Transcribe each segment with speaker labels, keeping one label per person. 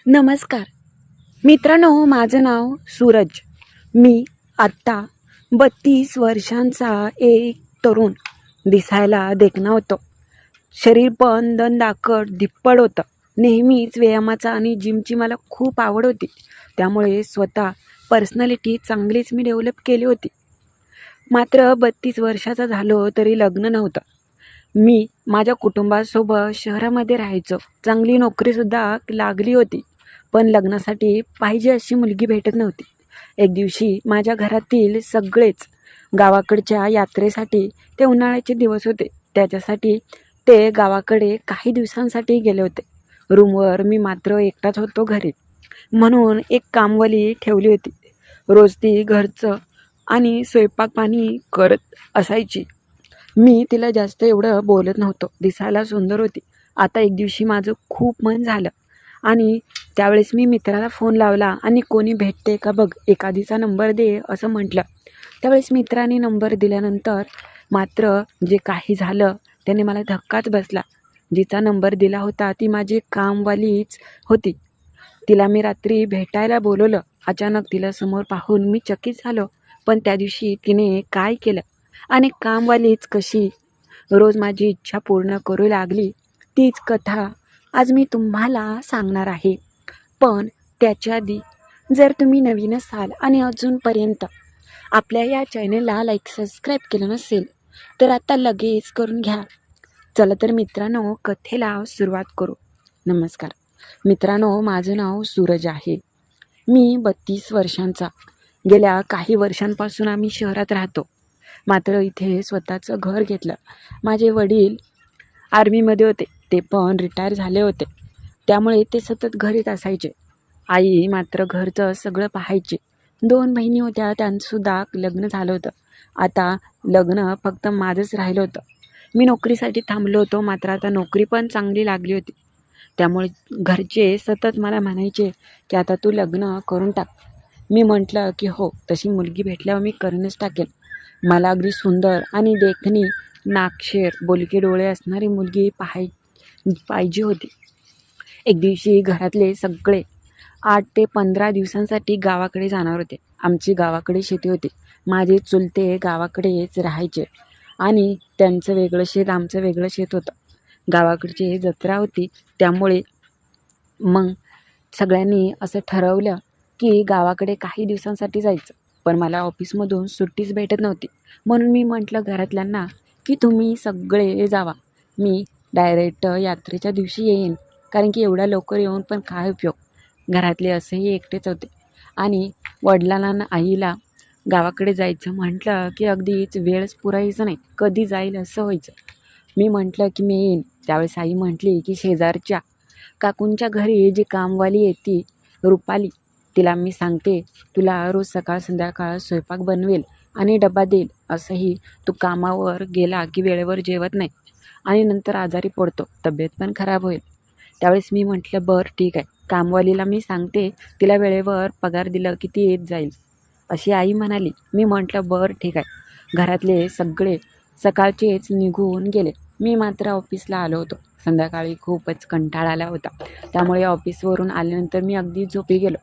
Speaker 1: नमस्कार मित्रांनो, माझं नाव सूरज. मी आत्ता 32 वर्षांचा एक तरुण. दिसायला देखणा होतो. शरीर पण दंडाकट धिप्पड होतं. नेहमीच व्यायामाचा आणि जिमची मला खूप आवड होती. त्यामुळे स्वतः पर्सनॅलिटी चांगलीच मी डेव्हलप केली होती. मात्र 32 वर्षाचा झालो तरी लग्न नव्हतं. मी माझ्या कुटुंबासोबत शहरामध्ये राहायचो. चांगली नोकरीसुद्धा लागली होती. पण लग्नासाठी पाहिजे अशी मुलगी भेटत नव्हती. एक दिवशी माझ्या घरातील सगळेच गावाकडच्या यात्रेसाठी, ते उन्हाळ्याचे दिवस होते, त्याच्यासाठी ते गावाकडे काही दिवसांसाठी गेले होते. रूमवर मी मात्र एकटाच होतो घरी. म्हणून एक कामवाली ठेवली होती. रोज ती घरचं आणि स्वयंपाक पाणी करत असायची. मी तिला जास्त एवढं बोलत नव्हतो. दिसायला सुंदर होती. आता एक दिवशी माझं खूप मन झालं आणि त्यावेळेस मी मित्राला फोन लावला आणि कोणी भेटते का बघ, एखादीचा नंबर दे असं म्हटलं. त्यावेळेस मित्राने नंबर दिल्यानंतर मात्र जे काही झालं त्याने मला धक्काच बसला. जिचा नंबर दिला होता ती माझी कामवालीच होती. तिला मी रात्री भेटायला बोलवलं. अचानक तिला समोर पाहून मी चकित झालो. पण त्या दिवशी तिने काय केलं आणि कामवालीच कशी रोज माझी इच्छा पूर्ण करू लागली, तीच कथा आज मी तुम्हाला सांगणार आहे. पण त्याच्या आधी जर तुम्ही नवीन असाल आणि अजूनपर्यंत आपल्या या चॅनलला सबस्क्राईब केलं नसेल तर आता लगेच करून घ्या. चला तर मित्रांनो, कथेला सुरुवात करू. नमस्कार मित्रांनो, माझं नाव सूरज आहे. मी 32 वर्षांचा. गेल्या काही वर्षांपासून आम्ही शहरात राहतो. मात्र इथे स्वतःचं घर घेतलं. माझे वडील आर्मीमध्ये होते. ते पण रिटायर झाले होते. त्यामुळे ते सतत घरीच असायचे. आई मात्र घरचं सगळं पाहायची. 2 बहिणी होत्या, त्यांचंसुद्धा लग्न झालं होतं. आता लग्न फक्त माझंच राहिलं होतं. मी नोकरीसाठी थांबलो होतो. मात्र आता नोकरी पण चांगली लागली होती. त्यामुळे घरचे सतत मला म्हणायचे की आता तू लग्न करून टाक. मी म्हटलं की हो, तशी मुलगी भेटल्यावर मी करूनच टाकेन. मला अगदी सुंदर आणि देखणी, नाकशेर, बोलके डोळे असणारी मुलगी पाहिजे होती. एक दिवशी घरातले सगळे 8 ते 15 दिवसांसाठी गावाकडे जाणार होते. आमची गावाकडे शेती होती. माझे चुलते गावाकडेच राहायचे आणि त्यांचं वेगळं शेत, आमचं वेगळं शेत होतं. गावाकडची जत्रा होती. त्यामुळे मग सगळ्यांनी असं ठरवलं की गावाकडे काही दिवसांसाठी जायचं. पण मला ऑफिसमधून सुट्टीच भेटत नव्हती. म्हणून मी म्हटलं घरातल्यांना की तुम्ही सगळे जावा, मी डायरेक्ट यात्रेच्या दिवशी येईन. कारण की एवढ्या लवकर येऊन पण काय उपयोग. घरातले असेही एकटेच होते आणि वडिलांना आईला गावाकडे जायचं म्हटलं की अगदीच वेळच पुरायचं नाही, कधी जाईल असं व्हायचं. मी म्हटलं की मी येईन. त्यावेळेस आई म्हटली की शेजारच्या काकूंच्या घरी जी कामवाली येते रुपाली, तिला मी सांगते तुला रोज सकाळ संध्याकाळ स्वयंपाक बनवेल आणि डबा देईल. असंही तू कामावर गेला की वेळेवर जेवत नाही आणि नंतर आजारी पडतो, तब्येत पण खराब होईल. त्यावेळेस मी म्हटलं बरं ठीक आहे, कामवालीला मी सांगते, तिला वेळेवर पगार दिलं की ती येत जाईल, अशी आई म्हणाली. मी म्हटलं बरं ठीक आहे. घरातले सगळे सकाळचेच निघून गेले. मी मात्र ऑफिसला आलो होतो. संध्याकाळी खूपच कंटाळा आला होता. त्यामुळे ऑफिसवरून आल्यानंतर मी अगदी झोपी गेलो.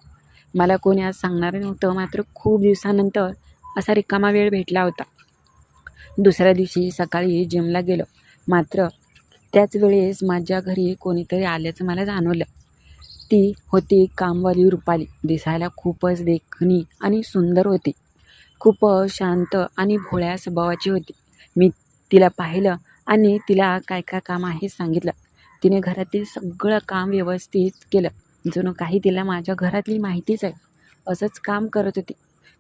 Speaker 1: मला कोणी आज सांगणार नव्हतं. मात्र खूप दिवसानंतर असा रिकामा वेळ भेटला होता. दुसऱ्या दिवशी सकाळी जिमला गेलो. मात्र त्याच वेळेस माझ्या घरी कोणीतरी आल्याचं मला जाणवलं. ती होती कामवाली रुपाली. दिसायला खूपच देखणी आणि सुंदर होती. खूप शांत आणि भोळ्या स्वभावाची होती. मी तिला पाहिलं आणि तिला काय काय काम आहे सांगितलं. तिने घरातील सगळं काम व्यवस्थित केलं. जणू काही तिला माझ्या घरातली माहितीच आहे असंच काम करत होती.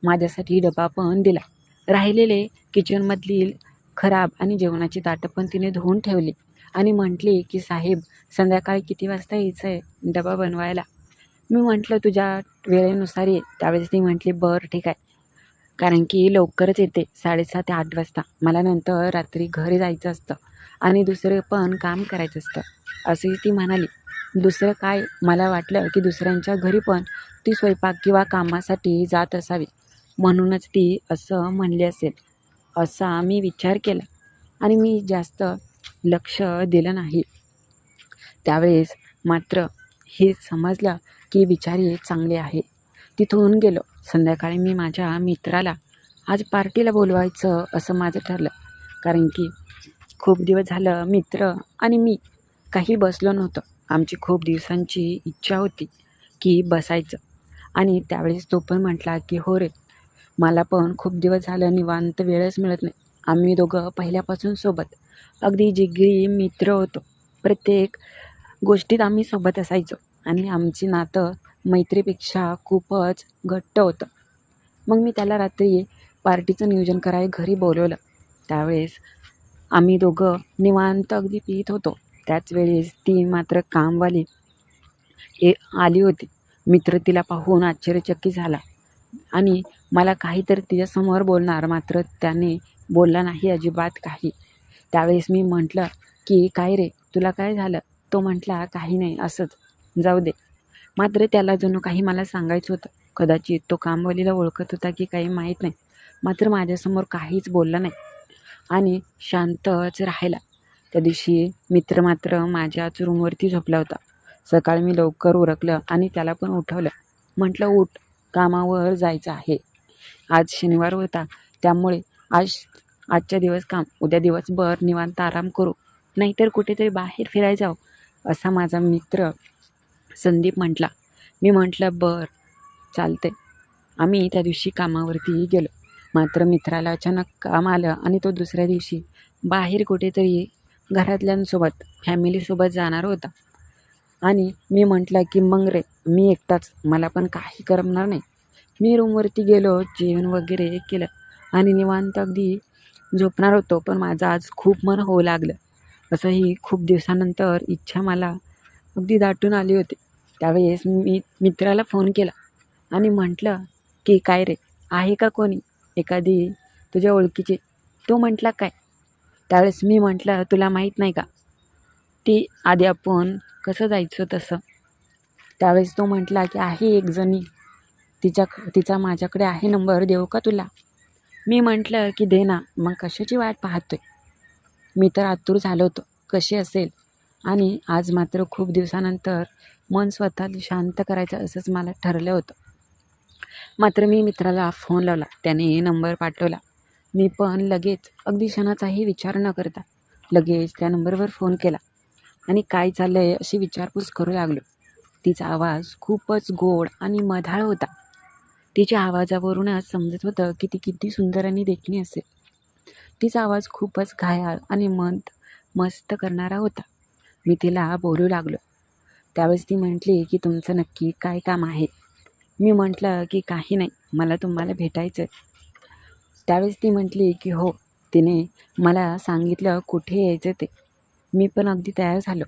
Speaker 1: माझ्यासाठी डबा पण दिला. राहिलेले किचनमधली खराब आणि जेवणाची ताटं पण तिने धुवून ठेवली आणि म्हटली की साहेब संध्याकाळी किती वाजता यायचं आहे डबा बनवायला. मी म्हटलं तुझ्या वेळेनुसार ये. त्यावेळेस ती म्हटली बरं ठीक आहे, कारण की लवकरच येते, 7:30 ते 8 वाजता. मला नंतर रात्री घरी जायचं असतं आणि दुसरं पण काम करायचं असतं, अशी ती म्हणाली. दुसरं काय, मला वाटलं की दुसऱ्यांच्या घरी पण ती स्वयंपाक किंवा कामासाठी जात असावी, म्हणूनच ती असं म्हणली असेल असा मी विचार केला आणि मी जास्त लक्ष दिलं नाही. त्यावेळेस मात्र हे समजलं की बिचारी चांगली आहे. तिथून गेलो. संध्याकाळी मी माझ्या मित्राला आज पार्टीला बोलवायचं असं माझं ठरलं. कारण की खूप दिवस झालं मित्र आणि मी काही बसलो नव्हतो. आमची खूप दिवसांची इच्छा होती की बसायचं. आणि त्यावेळेस तो पण म्हटला की हो रे, मला पण खूप दिवस झालं निवांत वेळच मिळत नाही. आम्ही दोघं पहिल्यापासून सोबत अगदी जिगरी मित्र होतो. प्रत्येक गोष्टीत आम्ही सोबत असायचो आणि आमची नातं मैत्रीपेक्षा खूपच घट्ट होतं. मग मी त्याला रात्री पार्टीचं नियोजन करायला घरी बोलवलं. त्यावेळेस आम्ही दोघं निवांत अगदी पीत होतो. त्याच वेळेस ती मात्र कामवाली आली होती. मित्र तिला पाहून आश्चर्यचकित झाला आणि मला काहीतरी तिच्यासमोर बोलणार, मात्र त्याने बोलला नाही अजिबात काही. त्यावेळेस मी म्हटलं की काय रे, तुला काय झालं? तो म्हटला काही नाही, असंच, जाऊ दे. मात्र त्याला जणू काही मला सांगायचं होतं. कदाचित तो कामवालीला ओळखत होता की काही माहीत नाही. मात्र माझ्यासमोर काहीच बोलला नाही आणि शांतच राहिला. त्या दिवशी मित्र मात्र माझ्याच रूमवरती झोपला होता. सकाळी मी लवकर उरकलं आणि त्याला पण उठवलं. म्हटलं उठ, कामावर जायचं आहे. आज शनिवार होता, त्यामुळे आजच्या दिवस काम, उद्या दिवसभर निवांत आराम करू, नाहीतर कुठेतरी बाहेर फिरायला जाऊ, असा माझा मित्र संदीप म्हटला. मी म्हटलं बरं, चालते. आम्ही त्या दिवशी कामावरती गेलो. मात्र मित्राला अचानक काम आलं आणि तो दुसऱ्या दिवशी बाहेर कुठेतरी घरातल्यांसोबत फॅमिलीसोबत जाणार होता. आणि मी म्हटलं की मग रे, मी एकटाच, मला पण काही करमणार नाही. मी रूमवरती गेलो, जेवण वगैरे केलं आणि निवांत अगदी झोपणार होतो. पण माझं आज खूप मन होऊ लागलं. असंही खूप दिवसानंतर इच्छा मला अगदी दाटून आली होती. त्यावेळेस मी मित्राला फोन केला आणि म्हटलं की काय रे, आहे का कोणी एखादी तुझ्या ओळखीची? तो म्हटला काय? त्यावेळेस मी म्हटलं तुला माहीत नाही का ती आधी आपण कसं जायचं तसं? त्यावेळेस तो म्हटला की आहे एक जणी, तिचा माझ्याकडे आहे नंबर, देऊ का तुला? मी म्हटलं की दे ना, मग कशाची वाट पाहतोय? मी तर आतुर झालो होतो कशी असेल. आणि आज मात्र खूप दिवसानंतर मन स्वतःला शांत करायचं असंच मला ठरलं होतं. मात्र मी मित्राला फोन लावला, त्याने नंबर पाठवला. मी पण लगेच अगदी क्षणाचाही विचार न करता लगेच त्या नंबरवर फोन केला आणि काय चाललं आहे अशी विचारपूस करू लागलो. तिचा आवाज खूपच गोड आणि मधाळ होता. तिच्या आवाजावरूनच समजत होतं की ती किती सुंदर आणि देखणी असेल. तिचा आवाज खूपच घायाळ आणि मस्त करणारा होता. मी तिला बोलू लागलो. त्यावेळेस ती म्हटली की तुमचं नक्की काय काम आहे? मी म्हटलं की काही नाही, मला तुम्हाला भेटायचं आहे. त्यावेळेस ती म्हटली की हो. तिने मला सांगितलं कुठे यायचं ते. मी पण अगदी तयार झालो.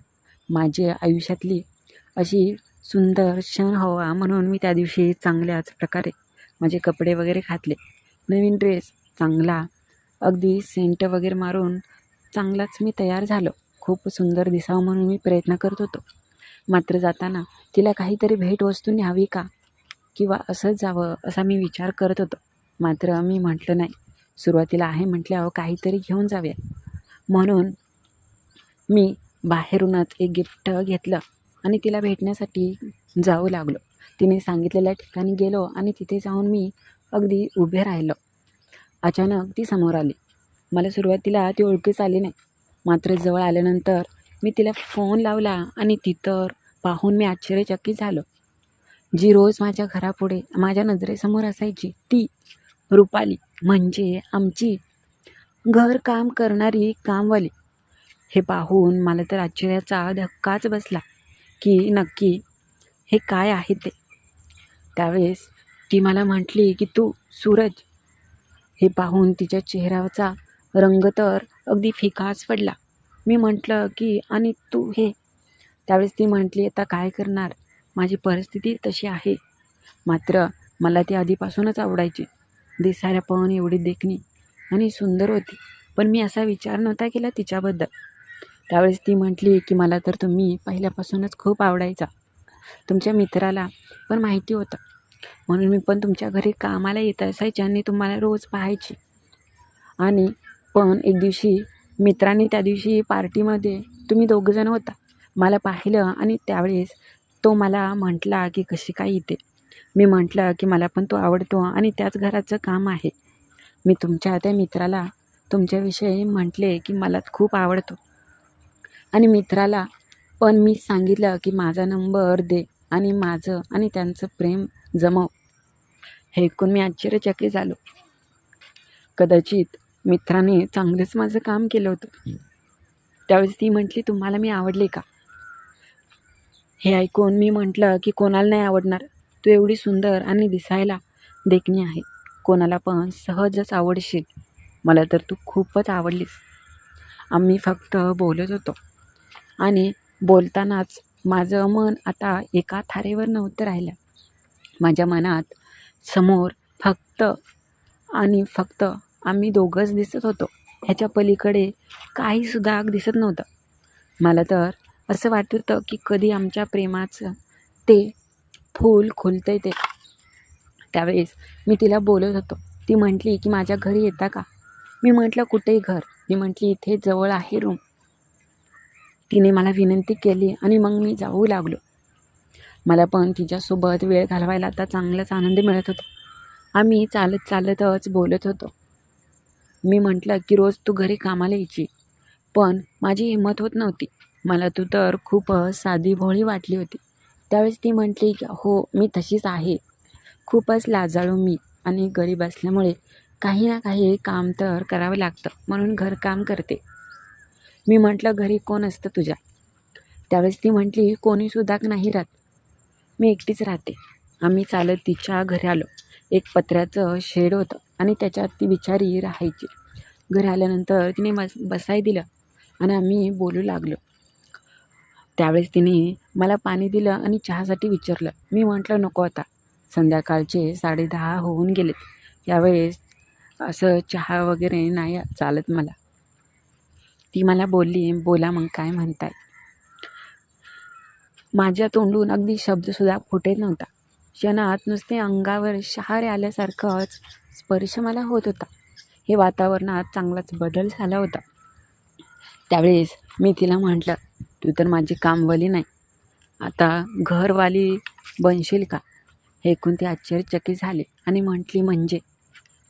Speaker 1: माझ्या आयुष्यातली अशी सुंदर क्षण हवा म्हणून मी त्या दिवशी चांगल्याच प्रकारे माझे कपडे वगैरे घातले. नवीन ड्रेस चांगला, अगदी सेंट वगैरे मारून चांगलाच मी तयार झालो. खूप सुंदर दिसावं म्हणून मी प्रयत्न करत होतो. मात्र जाताना तिला काहीतरी भेटवस्तू न्यावी का किंवा असंच जावं असा मी विचार करत होतो. मात्र मी म्हटलं नाही, सुरुवातीला आहे म्हटल्यावर काहीतरी घेऊन जाऊया. म्हणून मी बाहेरूनच एक गिफ्ट घेतलं आणि तिला भेटण्यासाठी जाऊ लागलो. तिने सांगितलेल्या ठिकाणी गेलो आणि तिथे जाऊन मी अगदी उभे राहिलो. अचानक ती समोर आली. मला सुरुवातीला ती ओळखीच आली नाही. मात्र जवळ आल्यानंतर मी तिला फोन लावला आणि ती तर पाहून मी आश्चर्यचकित झालो. जी रोज माझ्या घरापुढे माझ्या नजरेसमोर असायची ती रुपाली, म्हणजे आमची घरकाम करणारी कामवाली. हे पाहून मला तर आश्चर्याचा धक्काच बसला की नक्की हे काय आहे ते. त्यावेळेस ती मला म्हटली की तू सूरज. हे पाहून तिच्या चेहऱ्याचा रंग तर अगदी फिकाच पडला. मी म्हटलं की आणि तू हे? त्यावेळेस ती म्हटली आता काय करणार, माझी परिस्थिती तशी आहे. मात्र मला ती आधीपासूनच आवडायची. दिसायला पण एवढी देखणी आणि सुंदर होती. पण मी असा विचार नव्हता केला तिच्याबद्दल. त्यावेळेस ती म्हटली की मला तर तुम्ही पहिल्यापासूनच खूप आवडायचा. तुमच्या मित्राला पण माहिती होतं, म्हणून मी पण तुमच्या घरी कामाला येत असायचे आणि तुम्हाला रोज पाहायची. आणि पण एक दिवशी मित्रांनी त्या दिवशी पार्टीमध्ये तुम्ही दोघंजण होता, मला पाहिलं आणि त्यावेळेस तो मला म्हटला की कशी काय येते. मी म्हटलं की मला पण तो आवडतो आणि त्याच घराचं काम आहे. मी तुमच्या त्या मित्राला तुमच्याविषयी म्हटले की मला खूप आवडतो आणि मित्राला पण मी सांगितलं की माझा नंबर दे आणि माझं आणि त्यांचं प्रेम जमव. हे ऐकून मी आश्चर्यचकित झालो. कदाचित मित्राने चांगलंच माझं काम केलं होतं. त्यावेळेस ती म्हटली, तुम्हाला मी आवडले का? हे ऐकून मी म्हटलं की कोणाला नाही आवडणार. तू एवढी सुंदर आणि दिसायला देखणी आहे. कोणाला पण सहजच आवडशील. मला तर तू खूपच आवडलीस. आम्ही फक्त बोलत होतो आणि बोलतानाच माझं मन आता एका थारेवर नव्हतं राहिलं. माझ्या मनात समोर फक्त आणि फक्त आम्ही दोघंच दिसत होतो. ह्याच्या पलीकडे काहीसुद्धा दिसत नव्हतं. मला तर असं वाटत होतं की कधी आमच्या प्रेमाचं ते फूल खुलतंय ते. त्यावेळेस मी तिला बोलत होतो. ती म्हटली की माझ्या घरी येता का? मी म्हटलं कुठेही घर? मी म्हटली इथे जवळ आहे रूम. तिने मला विनंती केली आणि मग मी जाऊ लागलो. मला पण तिच्यासोबत वेळ घालवायला आता चांगलाच आनंद मिळत होता. आम्ही चालत चालतच बोलत होतो. मी म्हटलं की रोज तू घरी कामाला यायची, पण माझी हिंमत होत नव्हती. मला तू तर खूपच साधी भोळी वाटली होती. त्यावेळेस ती म्हटली की हो मी तशीच आहे. खूपच लाजाळू मी आणि गरीब असल्यामुळे काही ना काही काम तर करावं लागतं, म्हणून घरकाम करते. मी म्हटलं घरी कोण असतं तुझ्या? त्यावेळेस ती म्हटली कोणीसुद्धा नाही राहत, मी एकटीच राहते. आम्ही चालत तिच्या घरी आलो. एक पत्र्याचं शेड होतं आणि त्याच्यात ती बिचारी राहायची. घरी आल्यानंतर तिने बसाय दिलं आणि आम्ही बोलू लागलो. त्यावेळेस तिने मला पाणी दिलं आणि चहासाठी विचारलं. मी म्हटलं नको आता, संध्याकाळचे 10:30 होऊन गेलेत. यावेळेस असं चहा वगैरे नाही चालत मला. ती मला बोलली, बोला मग काय म्हणताय? माझ्या तोंडून अगदी शब्दसुद्धा फुटत नव्हता. क्षणात नुसते अंगावर शहारे आल्यासारखाच स्पर्श मला होत होता. हे वातावरणात चांगलाच बदल झाला होता. त्यावेळेस मी तिला म्हटलं, तू तर माझी कामवाली नाही, आता घरवाली बनशील का? हे ऐकून ती आश्चर्यचकित झाली आणि म्हटली म्हणजे?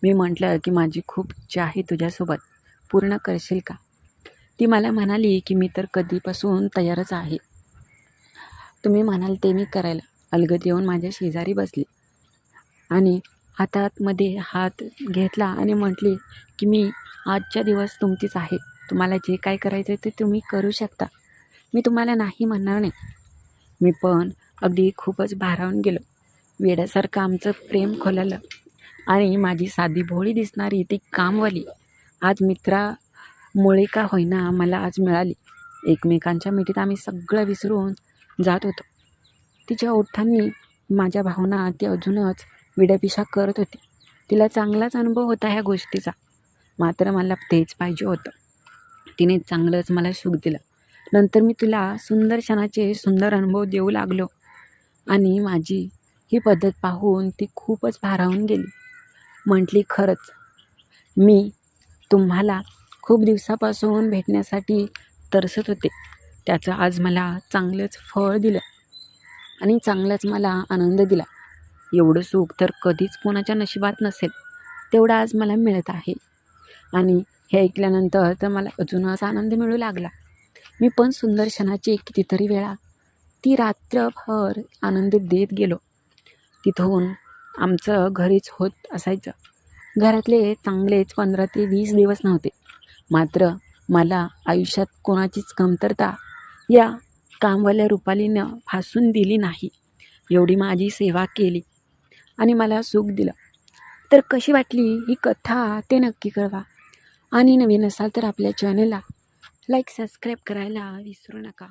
Speaker 1: मी म्हटलं की माझी खूप इच्छा आहे तुझ्यासोबत, पूर्ण करशील का? ती मला म्हणाली की मी तर कधीपासून तयारच आहे. तुम्ही म्हणाल ते मी करायला. अलगद येऊन माझ्या शेजारी बसली आणि हातामध्ये हात घेतला आणि म्हटली की मी आजच्या दिवस तुमचीच आहे. तुम्हाला जे काय करायचं ते तुम्ही करू शकता. मी तुम्हाला नाही म्हणणार नाही. मी पण अगदी खूपच भारावून गेलो. वेड्यासारखं आमचं प्रेम खोललं आणि माझी साधी भोळी दिसणारी ती कामवाली आज मित्रामुळे का होईना मला आज मिळाली. एकमेकांच्या मिठीत आम्ही सगळं विसरून जात होतो. तिच्या ओठांनी माझ्या भावना ती अजूनच विडापिशा करत होती. तिला चांगलाच अनुभव होता ह्या गोष्टीचा, मात्र मला तेच पाहिजे होतं. तिने चांगलंच मला सुख दिलं. नंतर मी तुला सुंदर क्षणाचे सुंदर अनुभव देऊ लागलो आणि माझी ही पद्धत पाहून ती खूपच भारावून गेली. म्हटली खरंच मी तुम्हाला खूप दिवसापासून भेटण्यासाठी तरसत होते. त्याचं आज मला चांगलंच फळ दिलं आणि चांगलाच मला आनंद दिला. एवढं सुख तर कधीच कोणाच्या नशिबात नसेल, तेवढं आज मला मिळत आहे. आणि हे ऐकल्यानंतर तर मला अजूनच आनंद मिळू लागला. मी पण सुंदर क्षणाची कितीतरी वेळा ती रात्रभर आनंद देत गेलो. तिथून आमचं घरीच होत असायचं. घरातले चांगलेच 15 ते 20 दिवस नव्हते. मात्र मला आयुष्यात कोणाचीच कमतरता या कामवाल्या रुपालीनं फासून दिली नाही. एवढी माझी सेवा केली आणि मला सुख दिलं. तर कशी वाटली ही कथा ते नक्की कळवा. आणि नवीन असाल तर आपल्या चॅनलला लाईक सबस्क्राईब करायला विसरू नका.